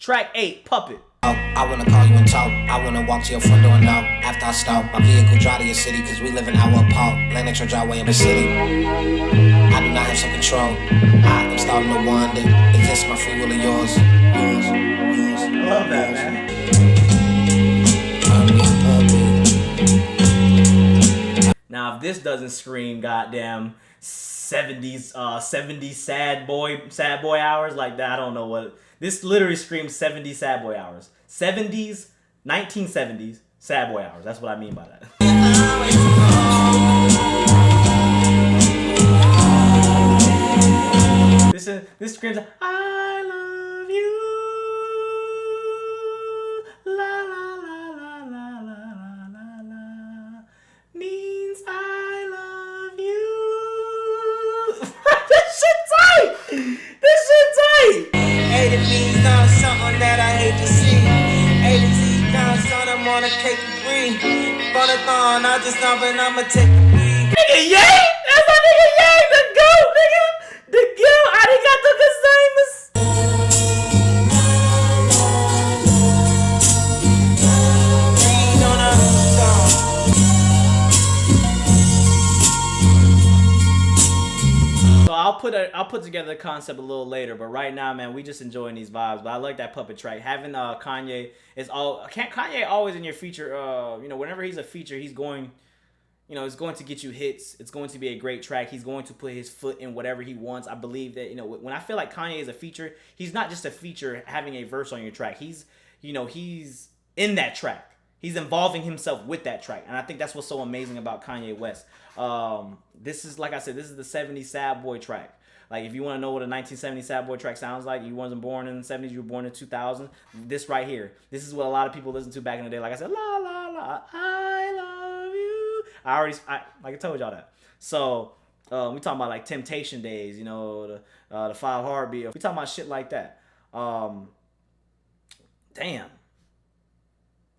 Track 8, Puppet. I wanna call you and talk. I wanna walk to your front door and knock. After I stop, my vehicle drive to your city, cause we live in our park. Land at your driveway in the city. I do not have some control. I am starting to wonder, is this my free will or yours? I love that, man. Now, if this doesn't scream goddamn 70s sad boy hours like that, I don't know what. This literally screams 70s sad boy hours. 70s, 1970s sad boy hours. That's what I mean by that. This screams, I love you. La la la la la la la la. Means I love you. This shit tight. This shit tight. A to B's now something that I hate to see. A to Z now son, I'm on a cake and breathe. For the thorn, I just know and I'ma take a breathe. Nigga Yang? That's my nigga Yang, the GOAT, nigga. The GOAT, arigato gozaimasu. Breathe on a song. So I'll put together the concept a little later, but right now, man, we just enjoying these vibes. But I like that Puppet track. Having Kanye is all. Kanye always in your feature. Whenever he's a feature, he's going. It's going to get you hits. It's going to be a great track. He's going to put his foot in whatever he wants. I believe that, when I feel like Kanye is a feature, he's not just a feature having a verse on your track. He's in that track. He's involving himself with that track. And I think that's what's so amazing about Kanye West. This is, like I said, this is the 70s sad boy track. Like, if you want to know what a 1970s sad boy track sounds like, you wasn't born in the 70s, you were born in 2000. This right here. This is what a lot of people listen to back in the day. Like I said, la, la, la, I love you. I told y'all that. So, we talking about like Temptation days, the 5 Heartbeat. We talking about shit like that. Damn.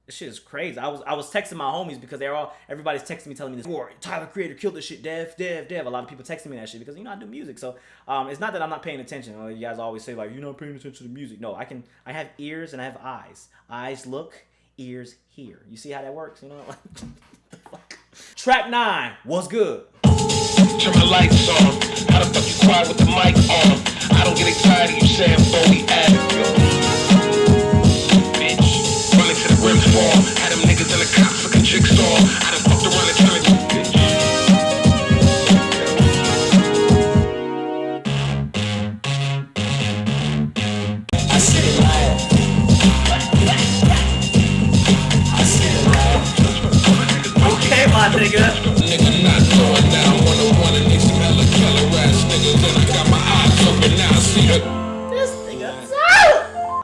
This shit is crazy. I was texting my homies because everybody's texting me telling me this. Igor, Tyler Creator killed this shit. Dev. A lot of people texting me that shit because I do music. So it's not that I'm not paying attention. You guys always say like, you're not paying attention to music. No, I have ears and I have eyes. Eyes look, ears hear. You see how that works? Track 9, what's good? Turn my lights on. How the fuck you quiet with the mic on? I don't get excited, you saying phony ass. To the rim form, had them niggas in the cops looking jigsaw. I done fucked around and turned you bitch. I sit it live. I sit it live. Okay, my nigga. Nigga not knowing now. I'm 101 and they some hella killer ass niggas. And I got my eyes open now. I see the.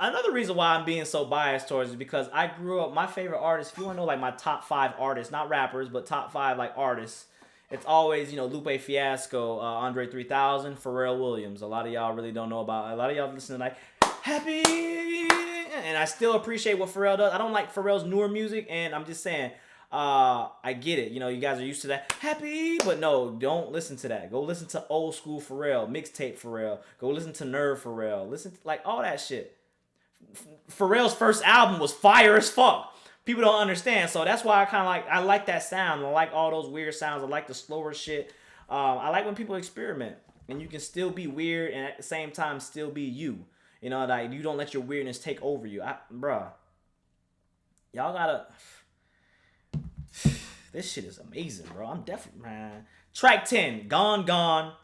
Another reason why I'm being so biased towards it is because I grew up, my favorite artists, if you want to know like my top 5 artists, not rappers, but top 5 like artists, it's always, Lupe Fiasco, Andre 3000, Pharrell Williams. A lot of y'all really don't know about, a lot of y'all listen to like, Happy, and I still appreciate what Pharrell does. I don't like Pharrell's newer music, and I'm just saying, I get it. You guys are used to that. Happy, but no, don't listen to that. Go listen to old school Pharrell, mixtape Pharrell. Go listen to Nerve Pharrell. Listen to like all that shit. Pharrell's first album was fire as fuck. People don't understand, so that's why I like that sound. I like all those weird sounds. I like the slower shit. I like when people experiment and you can still be weird and at the same time still be you. Like you don't let your weirdness take over you. Bruh, y'all gotta. This shit is amazing, bro. I'm definitely, man. Track 10, Gone,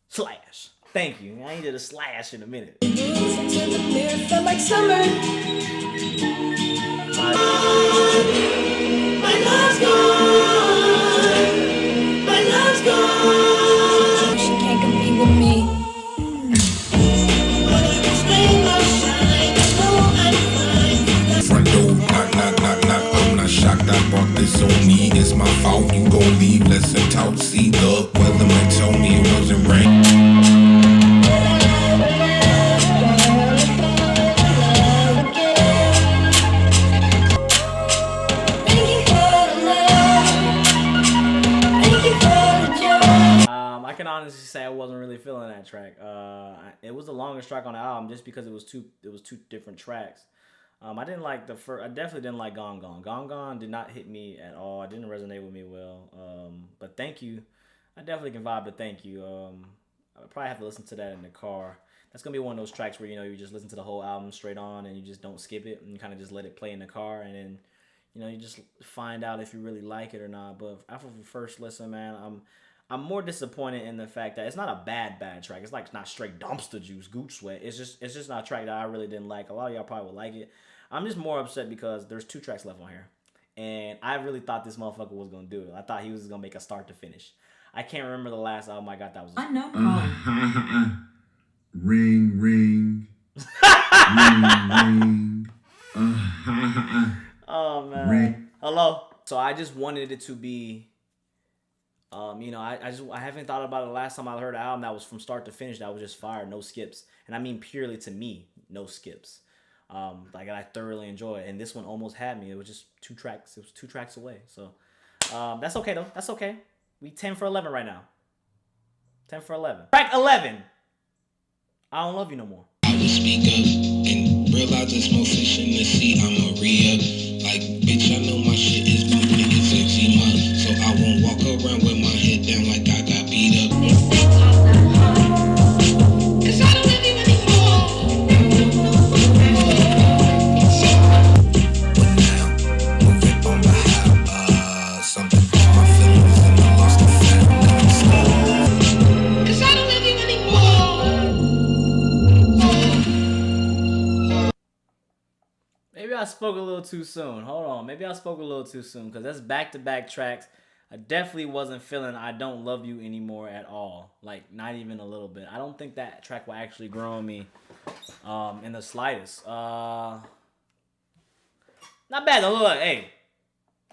Slash. Thank you. I needed a slash in a minute. Felt like summer. My love's gone. My love's gone. She can't compete with me. Front door, knock. I'm not shocked. I bought this on me. It's my fault. You gon' leave. Listen, talk. See the weatherman told me it wasn't rain. can honestly say I wasn't really feeling that track. It was the longest track on the album just because it was two different tracks. I didn't like the first. I definitely didn't like Gone Gone. Gone Gone did not hit me at all. It didn't resonate with me well. But Thank You, I definitely can vibe to Thank You. I probably have to listen to that in the car. That's gonna be one of those tracks where you just listen to the whole album straight on and you just don't skip it and you kind of just let it play in the car and then you just find out if you really like it or not. But after the first listen, man, I'm more disappointed in the fact that it's not a bad track. It's like not straight dumpster juice, Gooch Sweat. It's just not a track that I really didn't like. A lot of y'all probably would like it. I'm just more upset because there's 2 tracks left on here, and I really thought this motherfucker was gonna do it. I thought he was gonna make a start to finish. I can't remember the last album I got that was. I know. Ring, ring. Ring, ring. Oh man. Ring. Hello. So I just wanted it to be. I haven't thought about it the last time I heard an album that was from start to finish that was just fire, no skips, and I mean purely to me, no skips. Like I thoroughly enjoy it, and this one almost had me. It was just 2 tracks. It was 2 tracks away, so that's okay though. That's okay. We 10 for 11 right now. 10 for 11. Track 11. I Don't Love You No More. I will speak up and realize there's no fish in the sea. I'm a re-up. Like, bitch, I know my shit is bumping, it's eczema. So I won't walk around with my head down like I got beat up. Cause I don't love you anymore. But now, moving on behalf something for my feelings and I lost the family. Cause I don't love you anymore. Maybe I spoke a little too soon. Hold on. Maybe I spoke a little too soon because that's back-to-back tracks. I definitely wasn't feeling I Don't Love You anymore at all. Like, not even a little bit. I don't think that track will actually grow on me in the slightest. Not bad though. Look, hey,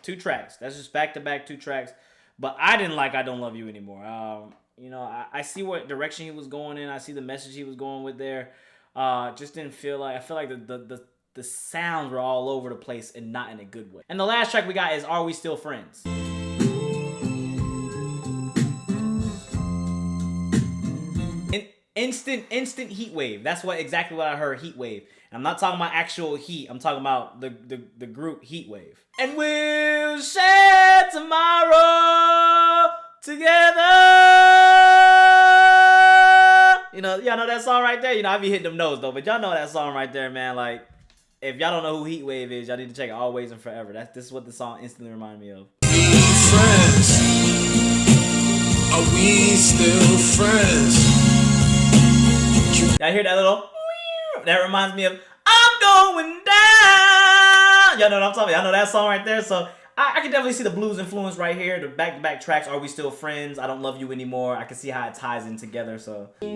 2 tracks. That's just back-to-back 2 tracks. But I didn't like I Don't Love You anymore. I see what direction he was going in. I see the message he was going with there. Just didn't feel like... I feel like the sounds were all over the place and not in a good way. And the last track we got is Are We Still Friends? Instant heat wave. That's exactly what I heard, heat wave. And I'm not talking about actual heat. I'm talking about the group Heat Wave. And we'll share tomorrow together. Y'all know that song right there? I be hitting them notes though, but y'all know that song right there, man. Like, if y'all don't know who Heat Wave is, y'all need to check it. Always and Forever. This is what the song instantly reminded me of. Friends. Are we still friends? Y'all hear that little? That reminds me of I'm Going Down. Y'all know what I'm talking about. Y'all know that song right there. So I can definitely see the blues influence right here. The back-to-back tracks. Are We Still Friends? I Don't Love You Anymore. I can see how it ties in together. So. Can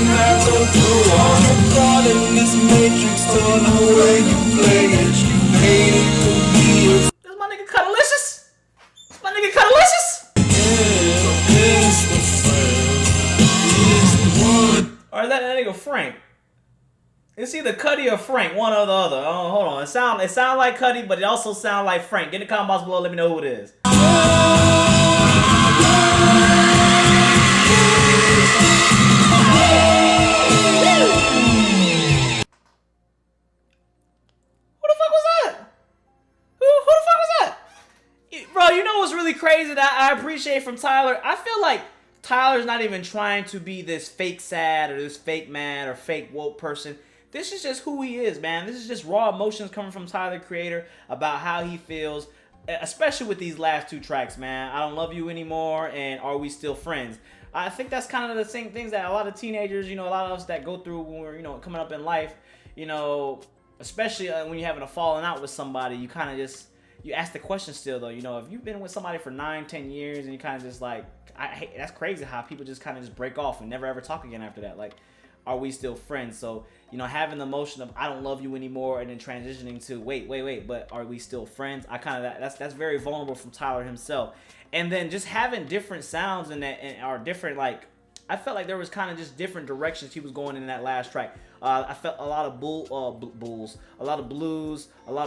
I go through all the God in this matrix? Turn the way you play it. You made it to be a That's my nigga Cutalicious. That's my nigga Cutalicious. it's the friend. It's the one. Or is that nigga Frank? It's either Cuddy or Frank, one or the other. Oh, hold on. It sound like Cuddy, but it also sound like Frank. Get in the comment box below. Let me know who it is. Bro, you know what's really crazy that I appreciate from Tyler? I feel like Tyler's not even trying to be this fake sad or this fake mad or fake woke person. This is just who he is, man. This is just raw emotions coming from Tyler, the creator, about how he feels, especially with these last 2 tracks, man. I Don't Love You Anymore and Are We Still Friends? I think that's kind of the same things that a lot of teenagers, a lot of us that go through when we're, coming up in life, especially when you're having a falling out with somebody, you kind of just... You ask the question still though, if you've been with somebody for 9-10 years and you kind of just like, that's crazy how people just kind of just break off and never ever talk again after that. Like, are we still friends? So, having the emotion of I don't love you anymore and then transitioning to wait, but are we still friends? That's very vulnerable from Tyler himself. And then just having different sounds in that or different, like, I felt like there was kind of just different directions he was going in that last track. I felt a lot of blues, a lot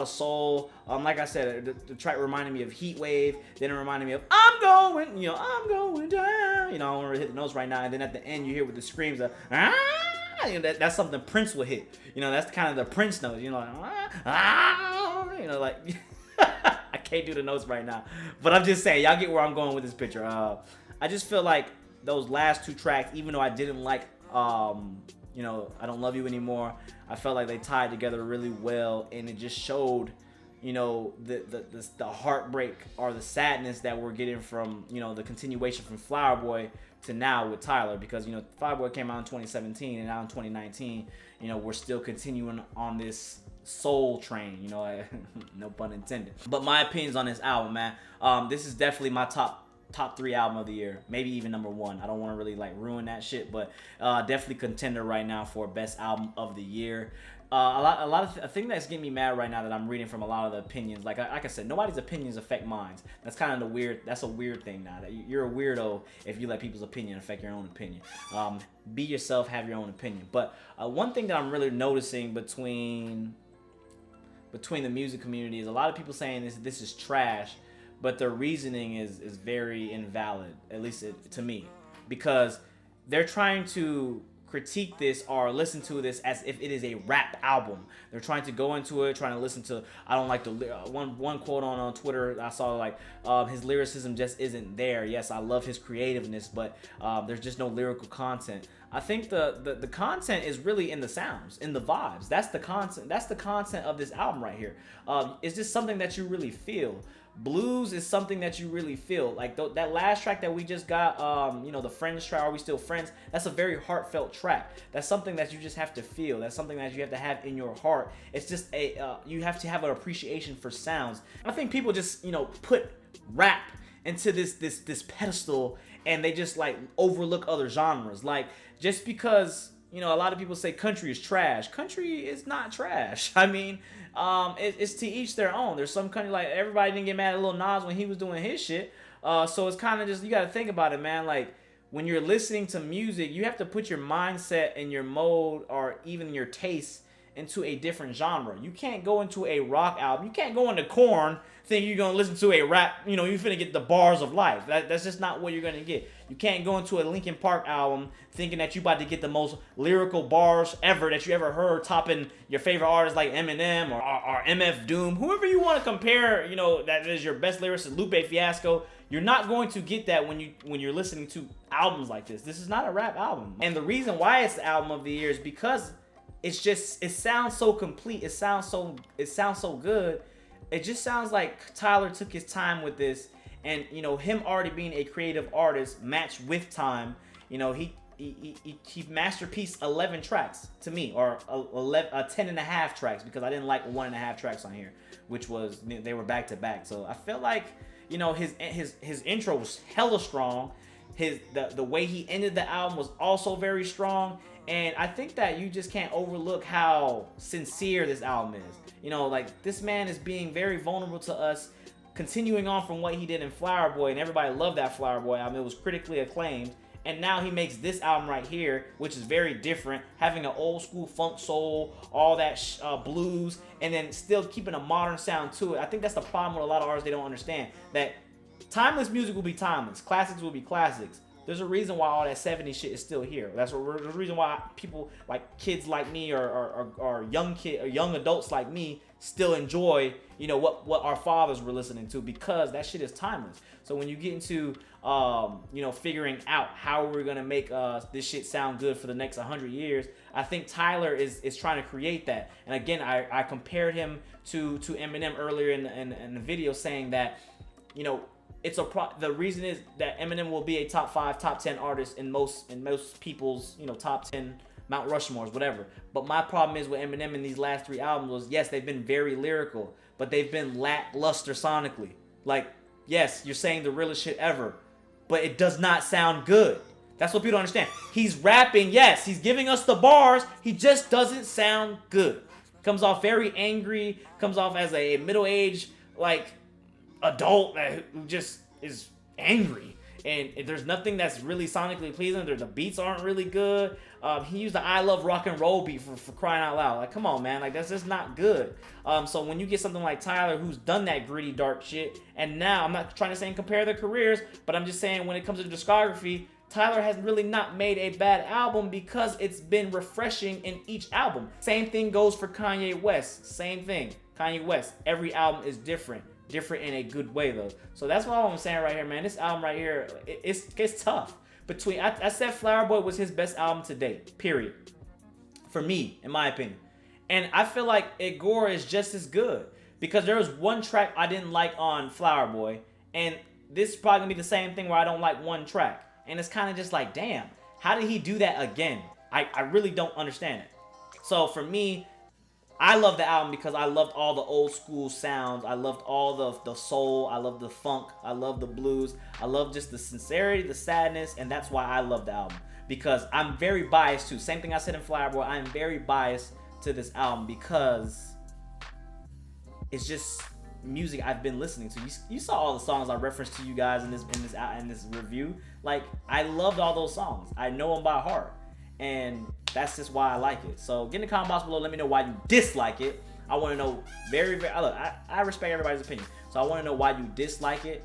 of soul. Like I said, the track reminded me of Heat Wave. Then it reminded me of I'm going down. I don't want to hit the notes right now. And then at the end, you hear with the screams of that's something Prince would hit. That's kind of the Prince notes. Like I can't do the notes right now, but I'm just saying, y'all get where I'm going with this picture. I just feel like those last two tracks, even though I didn't like, I Don't Love You Anymore, I felt like they tied together really well, and it just showed, the heartbreak or the sadness that we're getting from, the continuation from Flower Boy to now with Tyler, because Flower Boy came out in 2017, and now in 2019, we're still continuing on this soul train, no pun intended. But my opinions on this album, man, this is definitely my top 3 album of the year, maybe even number 1. I don't want to really ruin that shit, but definitely contender right now for best album of the year. A thing that's getting me mad right now that I'm reading from a lot of the opinions, like I said, nobody's opinions affect mine. That's kind of that's a weird thing now. That you're a weirdo if you let people's opinion affect your own opinion. Be yourself, have your own opinion. But one thing that I'm really noticing between the music community is a lot of people saying this is trash, but their reasoning is very invalid, at least to me, because they're trying to critique this or listen to this as if it is a rap album. They're trying to go into it, trying to listen to, I don't like the one quote on Twitter I saw, his lyricism just isn't there. Yes, I love his creativeness, but there's just no lyrical content. I think the content is really in the sounds, in the vibes. That's the content of this album right here. It's just something that you really feel. Blues is something that you really feel. Like that last track that we just got, the Friends track, Are We Still Friends? That's a very heartfelt track. That's something that you just have to feel. That's something that you have to have in your heart. It's just you have to have an appreciation for sounds. I think people just, put rap into this pedestal, and they just overlook other genres. Just because, a lot of people say country is trash. Country is not trash. I mean, it's to each their own. There's some country, everybody didn't get mad at Lil Nas when he was doing his shit. So it's kind of just, you got to think about it, man. When you're listening to music, you have to put your mindset and your mode or even your taste into a different genre. You can't go into a rock album. You can't go into Korn thinking you're going to listen to a rap, you're finna get the bars of life. That's just not what you're going to get. You can't go into a Linkin Park album thinking that you're about to get the most lyrical bars ever that you ever heard, topping your favorite artists like Eminem or MF Doom. Whoever you want to compare, that is your best lyricist, Lupe Fiasco. You're not going to get that when you're listening to albums like this. This is not a rap album. And the reason why it's the album of the year is because it sounds so complete. It sounds so good. It just sounds like Tyler took his time with this, and him already being a creative artist matched with time. He masterpiece 11 tracks to me, or 10 and a half tracks, because I didn't like 1.5 tracks on here, which was, they were back to back. So I feel like his intro was hella strong. The way he ended the album was also very strong. And I think that you just can't overlook how sincere this album is. This man is being very vulnerable to us, continuing on from what he did in Flower Boy, and everybody loved that Flower Boy album. It was critically acclaimed. And now he makes this album right here, which is very different, having an old school funk soul, all that blues, and then still keeping a modern sound to it. I think that's the problem with a lot of artists. They don't understand that timeless music will be timeless. Classics will be classics. There's a reason why all that 70s shit is still here. There's a reason why people kids like me or young adults like me still enjoy what our fathers were listening to, because that shit is timeless. So when you get into figuring out how we're gonna make this shit sound good for the next 100 years, I think Tyler is trying to create that. And again, I compared him to Eminem earlier in the video, saying that the reason is that Eminem will be a top 5, top 10 artist in most people's top 10 Mount Rushmores, whatever. But my problem is with Eminem in these last 3 albums was, yes, they've been very lyrical, but they've been lackluster sonically. Yes, you're saying the realest shit ever, but it does not sound good. That's what people don't understand. He's rapping, yes, he's giving us the bars, he just doesn't sound good. Comes off very angry, comes off as a middle-aged, adult who just is angry, and there's nothing that's really sonically pleasing. The beats aren't really good. He used the I Love Rock and Roll beat for crying out loud. Like, come on, man. Like, that's just not good. So when you get something like Tyler, who's done that gritty, dark shit, and now, I'm not trying to say compare their careers, but I'm just saying when it comes to discography, Tyler has really not made a bad album because it's been refreshing in each album. Same thing goes for Kanye West. Same thing. Kanye West. Every album is different. Different in a good way, though. So that's what I'm saying right here, man. This album right here, it's tough. I said Flower Boy was his best album to date, period. For me, in my opinion. And I feel like Igor is just as good. Because there was one track I didn't like on Flower Boy. And this is probably going to be the same thing where I don't like one track. And it's kind of just like, damn, how did he do that again? I really don't understand it. So for me, I love the album because I loved all the old school sounds. I loved all the soul. I loved the funk. I loved the blues. I love just the sincerity, the sadness, and that's why I love the album. Because I'm very biased too. Same thing I said in Flower Boy. I'm very biased to this album because it's just music I've been listening to. You saw all the songs I referenced to you guys in this review. Like, I loved all those songs. I know them by heart. And that's just why I like it. So get in the comment box below. Let me know why you dislike it. I want to know I respect everybody's opinion. So I want to know why you dislike it.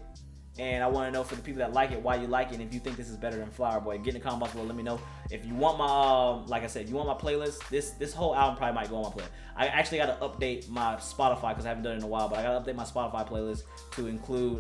And I want to know for the people that like it, why you like it. And if you think this is better than Flower Boy, get in the comment box below. Let me know. If you want my, like I said, you want my playlist, this whole album probably might go on my playlist. I actually got to update my Spotify because I haven't done it in a while. But I got to update my Spotify playlist to include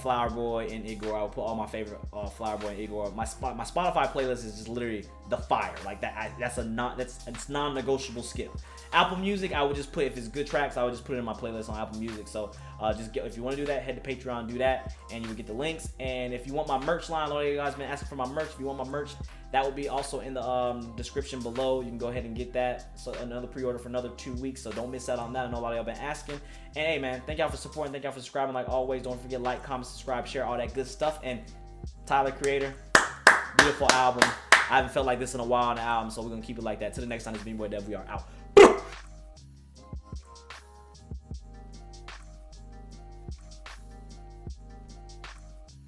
Flower Boy and Igor. I will put all my favorite Flower Boy and Igor. My Spotify playlist is just literally the fire. Like that. It's non-negotiable skip. Apple Music, I would just put, if it's good tracks, I would just put it in my playlist on Apple Music. So if you want to do that, head to Patreon, do that, and you will get the links. And if you want my merch line, a lot of you guys have been asking for my merch. If you want my merch, that will be also in the description below. You can go ahead and get that. So another pre-order for another 2 weeks. So don't miss out on that. I know a lot of y'all been asking. And hey, man, thank y'all for supporting. Thank y'all for subscribing. Like always, don't forget like, comment, subscribe, share, all that good stuff. And Tyler, Creator, beautiful album. I haven't felt like this in a while on the album, so we're gonna keep it like that. Till the next time, it's been Boy Dev. We are out.